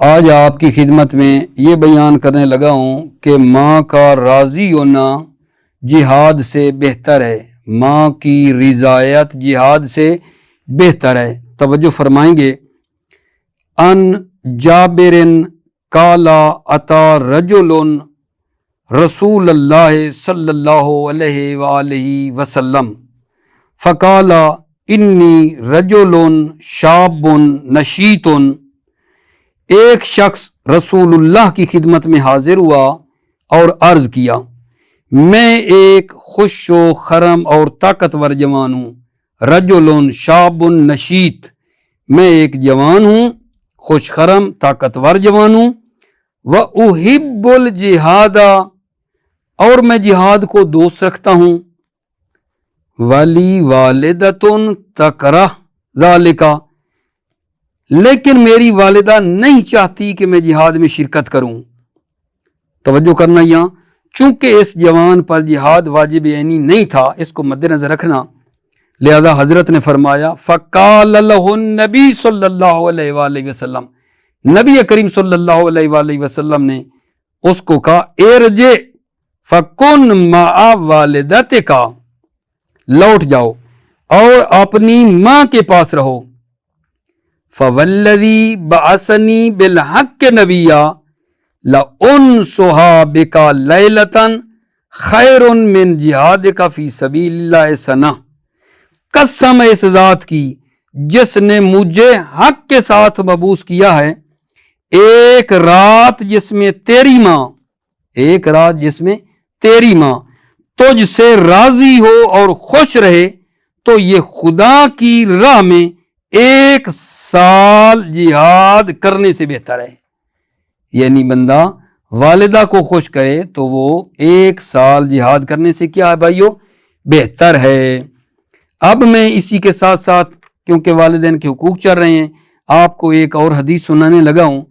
آج آپ کی خدمت میں یہ بیان کرنے لگا ہوں کہ ماں کا راضی ہونا جہاد سے بہتر ہے، ماں کی رضایت جہاد سے بہتر ہے۔ توجہ فرمائیں گے۔ ان جابر قالا اتا رجل رسول اللہ صلی اللہ علیہ وآلہ وسلم فقال انی رجل شاب نشیط۔ ایک شخص رسول اللہ کی خدمت میں حاضر ہوا اور عرض کیا، میں ایک خوش و خرم اور طاقتور جوان ہوں۔ رجل شاب نشیط، میں ایک جوان ہوں، خوش خرم طاقتور جوان ہوں۔ وَأُحِبُّ الْجِهَادَ، اور میں جہاد کو دوست رکھتا ہوں۔ وَلِي وَالِدَةٌ تَكْرَهُ ذَلِكَ، لیکن میری والدہ نہیں چاہتی کہ میں جہاد میں شرکت کروں۔ توجہ کرنا یہاں، چونکہ اس جوان پر جہاد واجب عینی نہیں تھا، اس کو مد نظر رکھنا، لہذا حضرت نے فرمایا فَقَالَ لَهُ النَّبِي صلی اللہ علیہ وآلہ وسلم، نبی کریم صلی اللہ علیہ وآلہ وسلم نے اس کو کہا ارجع فَكُن مَعَ وَالِدَتِكَ، لوٹ جاؤ اور اپنی ماں کے پاس رہو۔ فَوَالَّذِي بَعَثَنِي بِالْحَقِّ نَبِيًّا لَأُنْصُحَ بِكَ لَيْلَةً خَيْرٌ مِّن جِهَادِكَ فِي سَبِيلِ اللَّهِ سَنَةً، قسم اس ذات کی جس نے مجھے حق کے ساتھ مبعوث کیا ہے، ایک رات جس میں تیری ماں تجھ سے راضی ہو اور خوش رہے، تو یہ خدا کی راہ میں ایک سال جہاد کرنے سے بہتر ہے۔ یعنی بندہ والدہ کو خوش کرے تو وہ ایک سال جہاد کرنے سے کیا ہے بھائیو؟ بہتر ہے۔ اب میں اسی کے ساتھ ساتھ، کیونکہ والدین کے حقوق چل رہے ہیں، آپ کو ایک اور حدیث سنانے لگا ہوں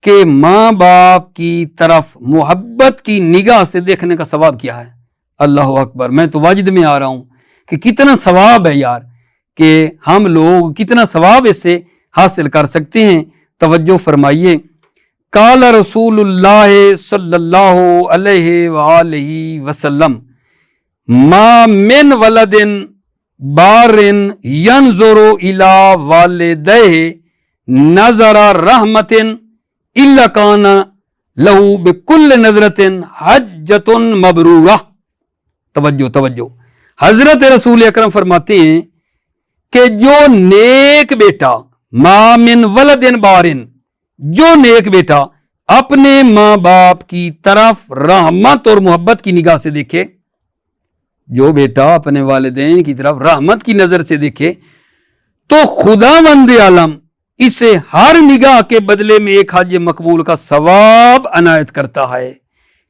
کہ ماں باپ کی طرف محبت کی نگاہ سے دیکھنے کا ثواب کیا ہے۔ اللہ اکبر، میں تو واجد میں آ رہا ہوں کہ کتنا ثواب ہے یار، کہ ہم لوگ کتنا ثواب اس سے حاصل کر سکتے ہیں۔ توجہ فرمائیے، قال رسول اللہ صلی اللہ علیہ وآلہ وسلم ما من ولد بار ینظر الی والدیہ نظر رحمت الا کان لہ بکل نظرۃ حجۃ مبرورہ۔ توجہ، حضرت رسول اکرم فرماتے ہیں کہ جو نیک بیٹا، ما من ولد بارن، جو نیک بیٹا اپنے ماں باپ کی طرف رحمت اور محبت کی نگاہ سے دیکھے، جو بیٹا اپنے والدین کی طرف رحمت کی نظر سے دیکھے، تو خداوند عالم اسے ہر نگاہ کے بدلے میں ایک حج مقبول کا ثواب عنایت کرتا ہے۔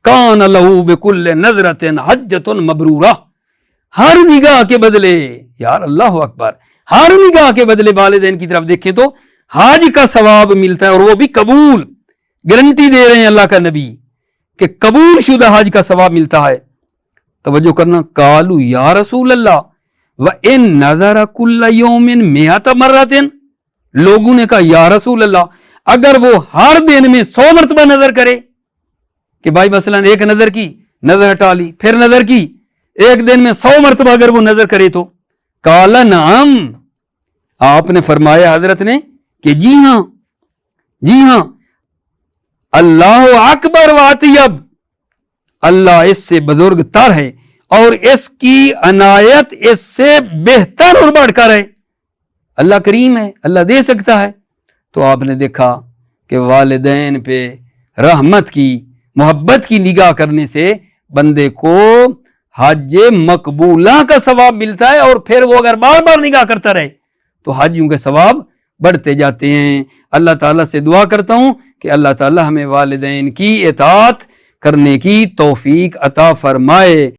کان لہ بکل نظرۃ حجۃ مبرورہ، ہر نگاہ کے بدلے، یار اللہ اکبر، ہر نگاہ کے بدلے والدین کی طرف دیکھیں تو حج کا ثواب ملتا ہے، اور وہ بھی قبول، گارنٹی دے رہے ہیں اللہ کا نبی کہ قبول شدہ حج کا ثواب ملتا ہے۔ توجہ کرنا، قالوا یا رسول اللہ وَإِن نَظَرَ كُلَّ يَوْمٍ مِئَةَ مَرَّةٍ، لوگوں نے کہا یا رسول اللہ اگر وہ ہر دن میں 100 مرتبہ نظر کرے، کہ بھائی مثلا ایک نظر کی، نظر ہٹا لی، پھر نظر کی، ایک دن میں 100 مرتبہ اگر وہ نظر کرے تو قال نعم، آپ نے فرمایا حضرت نے کہ جی ہاں، اللہ اکبر و اطیب، اللہ اس سے بزرگ تر ہے اور اس کی عنایت اس سے بہتر اور بڑھ کر ہے۔ اللہ کریم ہے، اللہ دے سکتا ہے۔ تو آپ نے دیکھا کہ والدین پہ رحمت کی، محبت کی نگاہ کرنے سے بندے کو حج مقبولہ کا ثواب ملتا ہے، اور پھر وہ اگر بار بار نگاہ کرتا رہے تو حجوں کے ثواب بڑھتے جاتے ہیں۔ اللہ تعالیٰ سے دعا کرتا ہوں کہ اللہ تعالیٰ ہمیں والدین کی اطاعت کرنے کی توفیق عطا فرمائے۔